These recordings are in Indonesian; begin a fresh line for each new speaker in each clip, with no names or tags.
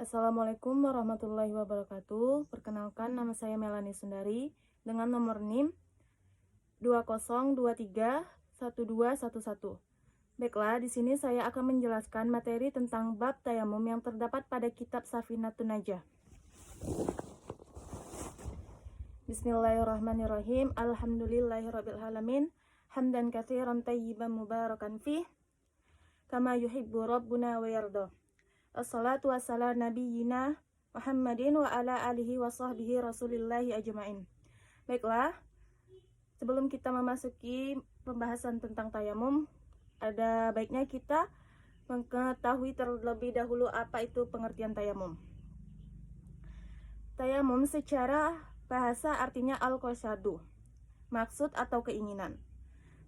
Assalamualaikum warahmatullahi wabarakatuh. Perkenalkan, nama saya Melanie Sundari dengan nomor NIM 20231211. Baiklah, di sini saya akan menjelaskan materi tentang bab tayamum yang terdapat pada kitab Safinatun Najah. Bismillahirrahmanirrahim. Alhamdulillahirabbil alamin. Hamdan katsiran thayyiban mubarakan fih kama yuhibbu rabbuna wa yarda. Assalatu wassalamu nabiyyina Muhammadin wa ala alihi wa sahbihi rasulillahi ajma'in. Baiklah, sebelum kita memasuki pembahasan tentang tayamum, ada baiknya kita mengetahui terlebih dahulu apa itu pengertian tayamum. Tayamum secara bahasa artinya al-qasadu, maksud atau keinginan.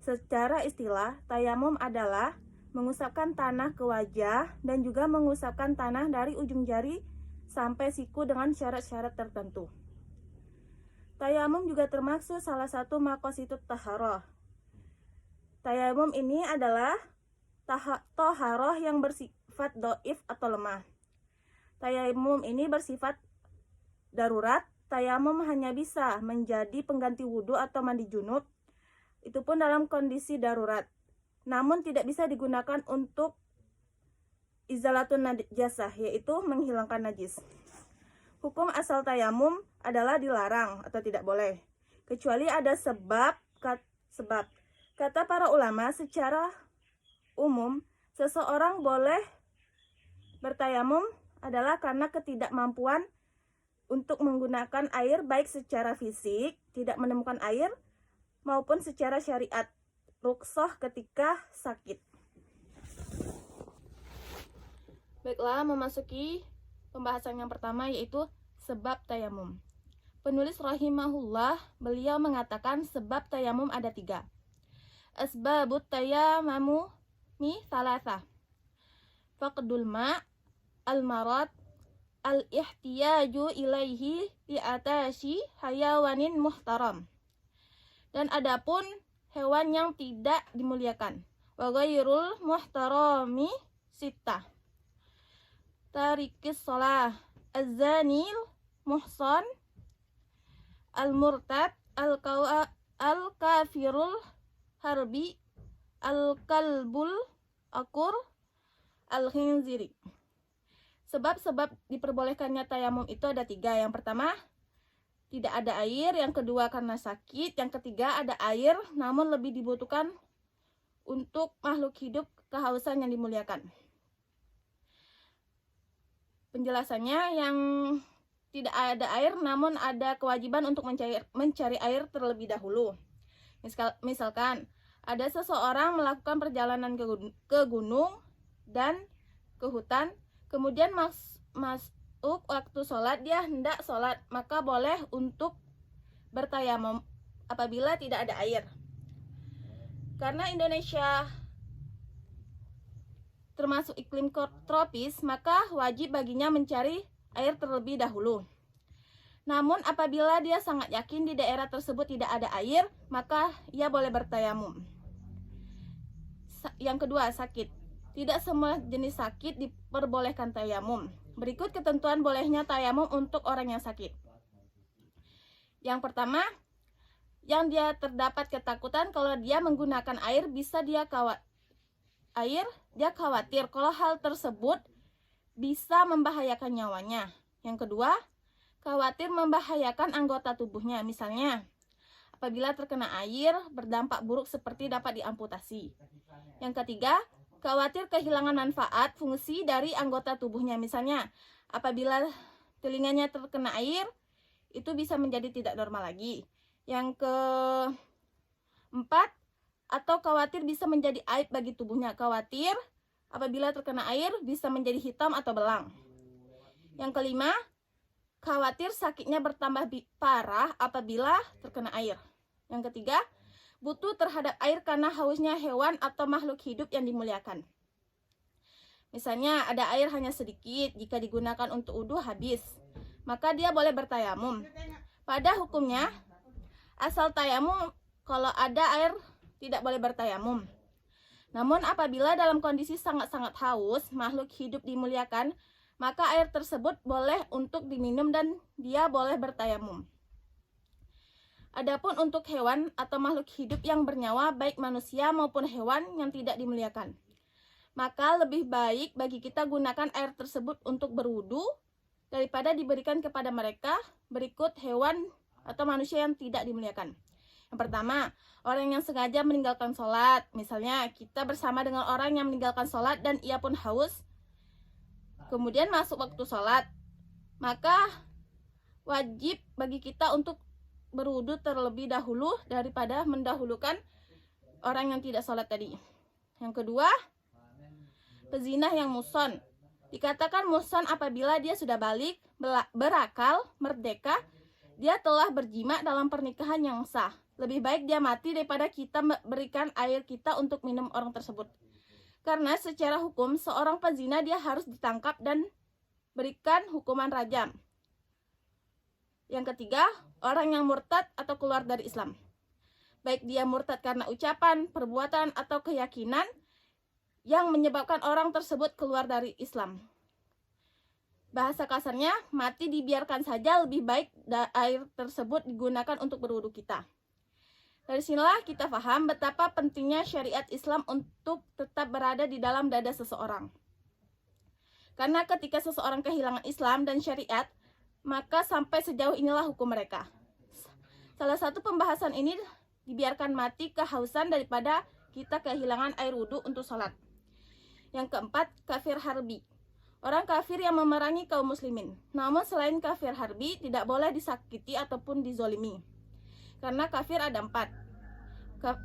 Secara istilah, tayamum adalah mengusapkan tanah ke wajah dan juga mengusapkan tanah dari ujung jari sampai siku dengan syarat-syarat tertentu. Tayamum juga termasuk salah satu maqasidut taharah. Tayamum ini adalah taharah yang bersifat dhaif atau lemah. Tayamum ini bersifat darurat. Tayamum hanya bisa menjadi pengganti wudhu atau mandi junub, itu pun dalam kondisi darurat. Namun tidak bisa digunakan untuk izalatun najasah, yaitu menghilangkan najis. Hukum asal tayamum adalah dilarang atau tidak boleh, kecuali ada sebab. Kata para ulama, secara umum seseorang boleh bertayamum adalah karena ketidakmampuan untuk menggunakan air, baik secara fisik tidak menemukan air maupun secara syariat, rukhsah ketika sakit. Baiklah, memasuki pembahasan yang pertama, yaitu sebab tayamum. Penulis rahimahullah, beliau mengatakan sebab tayamum ada 3. Asbabut tayamumu thalatha. Faqdul ma', al-marad, al-ihtiyaju ilaihi li'atashi hayawanin muhtaram. Dan adapun hewan yang tidak dimuliakan, wa ghairul muhtarami sittah. Tarikis shalah, az-zanil muhsan, al-murtad, al-kafirul harbi, al-kalbul akur, al-khinziri. Sebab-sebab diperbolehkannya tayamum itu ada 3. Yang pertama, tidak ada air. Yang kedua, karena sakit. Yang ketiga, ada air namun lebih dibutuhkan untuk makhluk hidup kehausan yang dimuliakan. Penjelasannya, yang tidak ada air namun ada kewajiban untuk mencari air terlebih dahulu. Misalkan ada seseorang melakukan perjalanan ke gunung dan ke hutan, kemudian masuk waktu sholat, dia hendak sholat, maka boleh untuk bertayamum apabila tidak ada air. Karena Indonesia termasuk iklim tropis, maka wajib baginya mencari air terlebih dahulu. Namun apabila dia sangat yakin di daerah tersebut tidak ada air, maka ia boleh bertayamum. Yang kedua, sakit. Tidak semua jenis sakit diperbolehkan tayamum. Berikut ketentuan bolehnya tayamum untuk orang yang sakit. Yang pertama, yang dia terdapat ketakutan kalau dia menggunakan air, dia khawatir kalau hal tersebut bisa membahayakan nyawanya. Yang kedua, khawatir membahayakan anggota tubuhnya. Misalnya, apabila terkena air, berdampak buruk seperti dapat diamputasi. Yang ketiga, khawatir kehilangan manfaat fungsi dari anggota tubuhnya. Misalnya, apabila telinganya terkena air, itu bisa menjadi tidak normal lagi. Yang keempat, atau khawatir bisa menjadi aib bagi tubuhnya. Khawatir apabila terkena air bisa menjadi hitam atau belang. Yang kelima, khawatir sakitnya bertambah parah apabila terkena air. Yang ketiga, butuh terhadap air karena hausnya hewan atau makhluk hidup yang dimuliakan. Misalnya ada air hanya sedikit, jika digunakan untuk wudhu habis, maka dia boleh bertayamum. Pada hukumnya, asal tayamum kalau ada air tidak boleh bertayamum. Namun apabila dalam kondisi sangat-sangat haus, makhluk hidup dimuliakan, maka air tersebut boleh untuk diminum dan dia boleh bertayamum. Adapun untuk hewan atau makhluk hidup yang bernyawa, baik manusia maupun hewan yang tidak dimuliakan, maka lebih baik bagi kita gunakan air tersebut untuk berwudu daripada diberikan kepada mereka. Berikut hewan atau manusia yang tidak dimuliakan. Yang pertama, orang yang sengaja meninggalkan sholat. Misalnya kita bersama dengan orang yang meninggalkan sholat dan ia pun haus, kemudian masuk waktu sholat, maka wajib bagi kita untuk berwudu terlebih dahulu daripada mendahulukan orang yang tidak sholat tadi. Yang kedua, pezinah yang muson. Dikatakan muson apabila dia sudah balik, berakal, merdeka, dia telah berjima dalam pernikahan yang sah. Lebih baik dia mati daripada kita berikan air kita untuk minum orang tersebut. Karena secara hukum seorang pezina dia harus ditangkap dan berikan hukuman rajam. Yang ketiga, orang yang murtad atau keluar dari Islam. Baik dia murtad karena ucapan, perbuatan, atau keyakinan yang menyebabkan orang tersebut keluar dari Islam. Bahasa kasarnya, mati dibiarkan saja, lebih baik air tersebut digunakan untuk berwudu kita. Dari sinilah kita paham betapa pentingnya syariat Islam untuk tetap berada di dalam dada seseorang. Karena ketika seseorang kehilangan Islam dan syariat, maka sampai sejauh inilah hukum mereka. Salah satu pembahasan ini dibiarkan mati kehausan daripada kita kehilangan air wudhu untuk sholat. Yang keempat, kafir harbi. Orang kafir yang memerangi kaum muslimin. Namun selain kafir harbi, tidak boleh disakiti ataupun dizolimi. Karena kafir ada 4.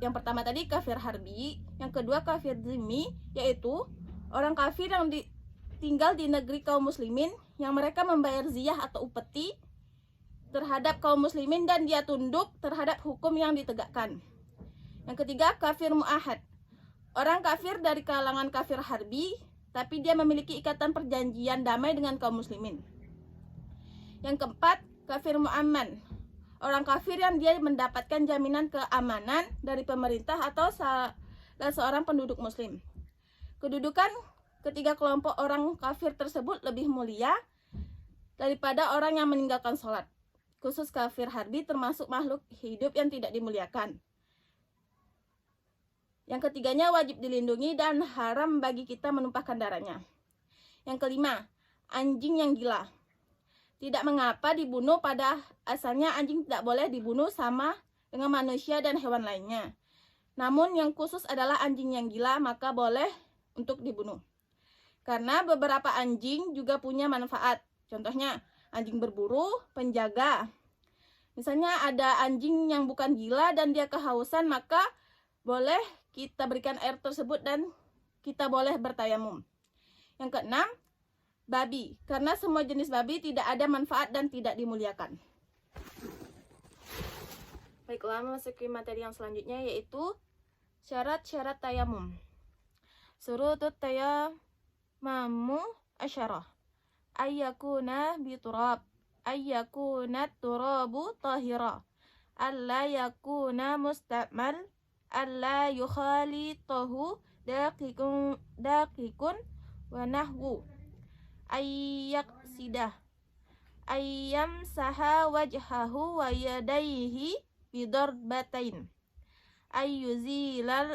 Yang pertama tadi kafir harbi, yang kedua kafir zimmi, yaitu orang kafir yang tinggal di negeri kaum muslimin yang mereka membayar ziyah atau upeti terhadap kaum muslimin dan dia tunduk terhadap hukum yang ditegakkan. Yang ketiga kafir mu'ahad. Orang kafir dari kalangan kafir harbi, tapi dia memiliki ikatan perjanjian damai dengan kaum muslimin. Yang keempat kafir mu'amman. Orang kafir yang dia mendapatkan jaminan keamanan dari pemerintah atau salah seorang penduduk muslim. Kedudukan ketiga kelompok orang kafir tersebut lebih mulia daripada orang yang meninggalkan sholat. Khusus kafir harbi termasuk makhluk hidup yang tidak dimuliakan. Yang ketiganya wajib dilindungi dan haram bagi kita menumpahkan darahnya. Yang kelima, anjing yang gila. Tidak mengapa dibunuh, pada asalnya anjing tidak boleh dibunuh sama dengan manusia dan hewan lainnya. Namun yang khusus adalah anjing yang gila, maka boleh untuk dibunuh. Karena beberapa anjing juga punya manfaat. Contohnya anjing berburu, penjaga. Misalnya ada anjing yang bukan gila dan dia kehausan, maka boleh kita berikan air tersebut dan kita boleh bertayamum. Yang keenam, babi, karena semua jenis babi tidak ada manfaat dan tidak dimuliakan. Baiklah, memasuki materi yang selanjutnya yaitu syarat-syarat tayamum. Surutut tayamamu asyarah. Ayyakuna biturab, ayyakuna turabu tahira, alla yakuna musta'mal, alla yukhalitahu daqiqun wa nahwu. Ayyaksidah, ayyam saha wajhahu wa yadayhi bidorbatain, ayyuzilan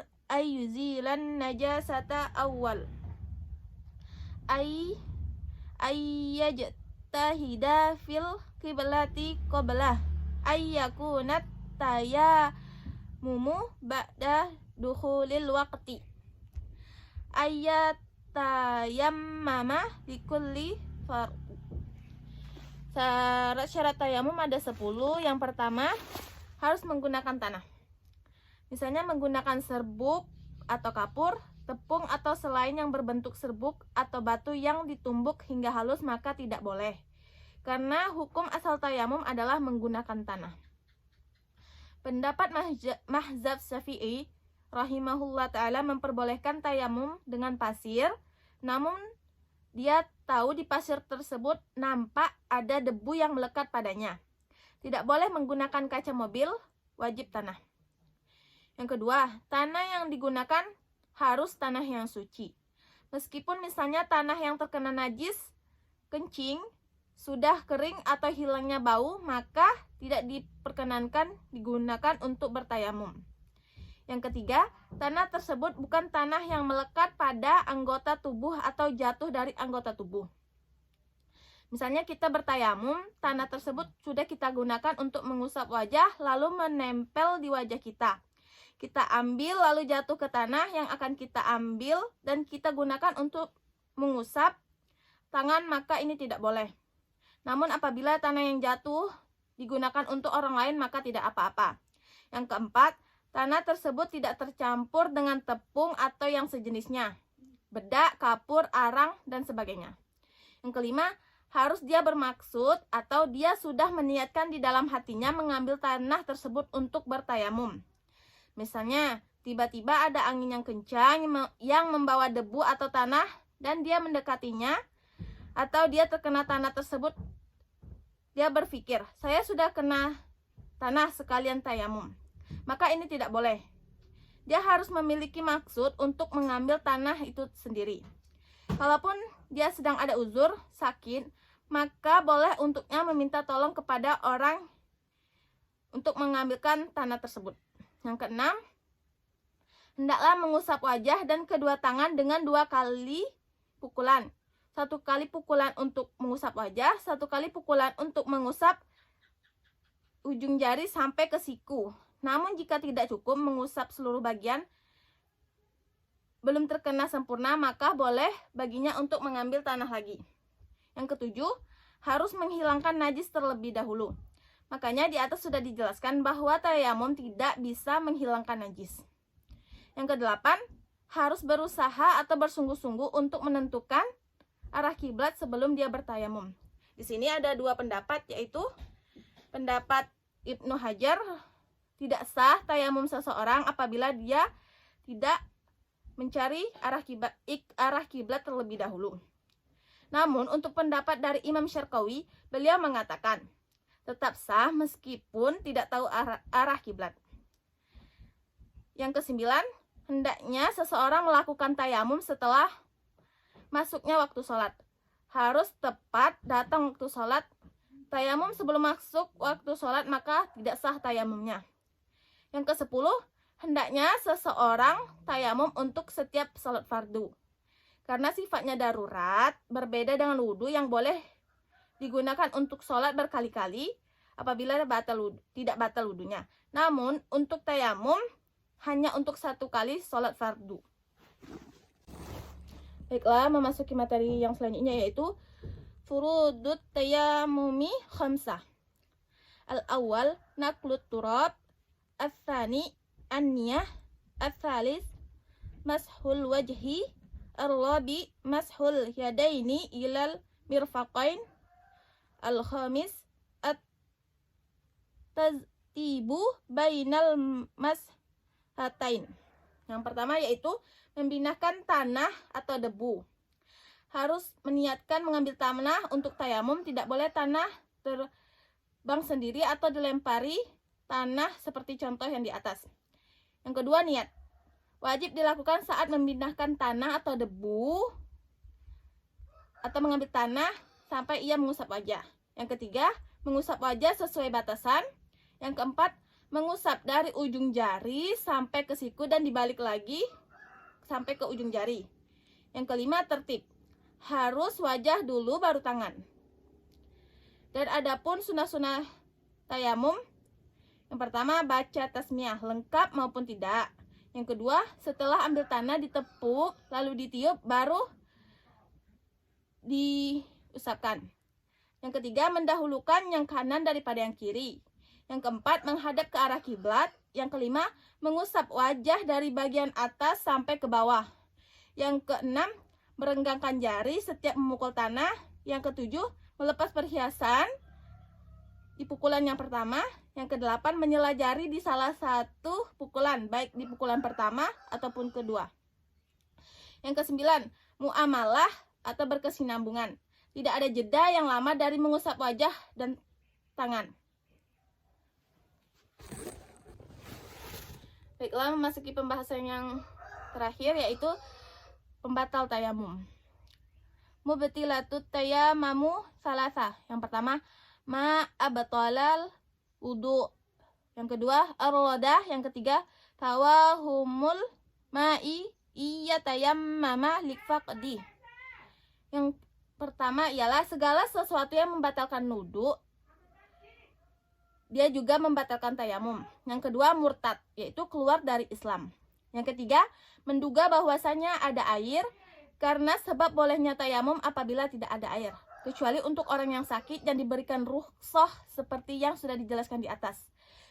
najasata awal, ayyajtahida fil qiblati qablah, ayyakunat tayamumu ba'da dukhulil waqti, tayammama likulli fard. Syarat tayamum ada 10. Yang pertama, harus menggunakan tanah. Misalnya menggunakan serbuk atau kapur, tepung atau selain yang berbentuk serbuk atau batu yang ditumbuk hingga halus, maka tidak boleh. Karena hukum asal tayamum adalah menggunakan tanah. Pendapat Mahzab Syafi'i rahimahullah ta'ala memperbolehkan tayamum dengan pasir, namun dia tahu di pasir tersebut nampak ada debu yang melekat padanya. Tidak boleh menggunakan kaca mobil, wajib tanah. Yang kedua, tanah yang digunakan harus tanah yang suci. Meskipun misalnya tanah yang terkena najis, kencing, sudah kering atau hilangnya bau, maka tidak diperkenankan digunakan untuk bertayamum. Yang ketiga, tanah tersebut bukan tanah yang melekat pada anggota tubuh atau jatuh dari anggota tubuh. Misalnya kita bertayamum, tanah tersebut sudah kita gunakan untuk mengusap wajah lalu menempel di wajah kita. Kita ambil lalu jatuh ke tanah yang akan kita ambil dan kita gunakan untuk mengusap tangan, maka ini tidak boleh. Namun apabila tanah yang jatuh digunakan untuk orang lain, maka tidak apa-apa. Yang keempat, tanah tersebut tidak tercampur dengan tepung atau yang sejenisnya, bedak, kapur, arang, dan sebagainya. Yang kelima, harus dia bermaksud atau dia sudah meniatkan di dalam hatinya mengambil tanah tersebut untuk bertayamum. Misalnya, tiba-tiba ada angin yang kencang yang membawa debu atau tanah dan dia mendekatinya, atau dia terkena tanah tersebut. Dia berpikir, saya sudah kena tanah sekalian tayamum. Maka ini tidak boleh. Dia harus memiliki maksud untuk mengambil tanah itu sendiri. Kalaupun dia sedang ada uzur, sakit, maka boleh untuknya meminta tolong kepada orang untuk mengambilkan tanah tersebut. Yang keenam, hendaklah mengusap wajah dan kedua tangan dengan 2 kali pukulan. 1 kali pukulan untuk mengusap wajah, 1 kali pukulan untuk mengusap ujung jari sampai ke siku. Namun jika tidak cukup mengusap seluruh bagian, belum terkena sempurna, maka boleh baginya untuk mengambil tanah lagi. Yang ketujuh, harus menghilangkan najis terlebih dahulu. Makanya di atas sudah dijelaskan bahwa tayamum tidak bisa menghilangkan najis. Yang kedelapan, harus berusaha atau bersungguh-sungguh untuk menentukan arah kiblat sebelum dia bertayamum. Di sini ada 2 pendapat, yaitu pendapat Ibnu Hajar, tidak sah tayamum seseorang apabila dia tidak mencari arah kiblat terlebih dahulu. Namun untuk pendapat dari Imam Syarqawi, beliau mengatakan tetap sah meskipun tidak tahu arah kiblat. Yang kesembilan, hendaknya seseorang melakukan tayamum setelah masuknya waktu sholat. Harus tepat datang waktu sholat. Tayamum sebelum masuk waktu sholat, maka tidak sah tayamumnya. Yang ke-10, hendaknya seseorang tayamum untuk setiap sholat fardu. Karena sifatnya darurat, berbeda dengan wudhu yang boleh digunakan untuk sholat berkali-kali apabila tidak batal wudhunya. Namun untuk tayamum hanya untuk 1 kali sholat fardu. Baiklah, memasuki materi yang selanjutnya, yaitu furudut tayamumi khamsah. Al-awwal naqlut turab, al-thani an-niyah, al-thalith mashul wajhi, al-rabi mashul yadaini ilal mirfaqain, al-khamis at-taztibu bainal mashatain. Yang pertama yaitu memindahkan tanah atau debu. Harus meniatkan mengambil tanah untuk tayamum, tidak boleh tanah terbang sendiri atau dilempari tanah seperti contoh yang di atas. Yang kedua, niat. Wajib dilakukan saat memindahkan tanah atau debu atau mengambil tanah sampai ia mengusap wajah. Yang ketiga, mengusap wajah sesuai batasan. Yang keempat, mengusap dari ujung jari sampai ke siku dan dibalik lagi sampai ke ujung jari. Yang kelima, tertib. Harus wajah dulu baru tangan. Dan adapun sunah-sunah tayamum, yang pertama baca tasmiyah lengkap maupun tidak. Yang kedua, setelah ambil tanah ditepuk lalu ditiup baru diusapkan. Yang ketiga, mendahulukan yang kanan daripada yang kiri. Yang keempat, menghadap ke arah kiblat. Yang kelima, mengusap wajah dari bagian atas sampai ke bawah. Yang keenam, merenggangkan jari setiap memukul tanah. Yang ketujuh, melepas perhiasan di pukulan yang pertama. Yang kedelapan, menyela jari di salah satu pukulan, baik di pukulan pertama ataupun kedua. Yang kesembilan, muamalah atau berkesinambungan. Tidak ada jeda yang lama dari mengusap wajah dan tangan. Baiklah, memasuki pembahasan yang terakhir, yaitu pembatal tayamum. mubtilatut tayamamu salasa. Yang pertama, ma abtalal wudu. Yang kedua, ar-radah. Yang ketiga, tawahumul ma'i iya tayammama likfaqdi. Yang pertama ialah segala sesuatu yang membatalkan wudu, dia juga membatalkan tayamum. Yang kedua, murtad, yaitu keluar dari Islam. Yang ketiga, menduga bahwasanya ada air, karena sebab bolehnya tayamum apabila tidak ada air, kecuali untuk orang yang sakit dan diberikan rukhsah seperti yang sudah dijelaskan di atas.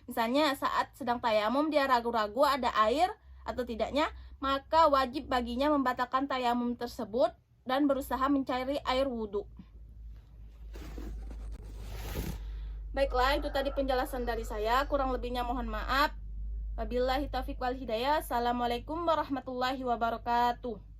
Misalnya saat sedang tayamum dia ragu-ragu ada air atau tidaknya, maka wajib baginya membatalkan tayamum tersebut dan berusaha mencari air wudhu. Baiklah, itu tadi penjelasan dari saya. Kurang lebihnya mohon maaf. Wabillahi taufiq wal hidayah. Assalamualaikum warahmatullahi wabarakatuh.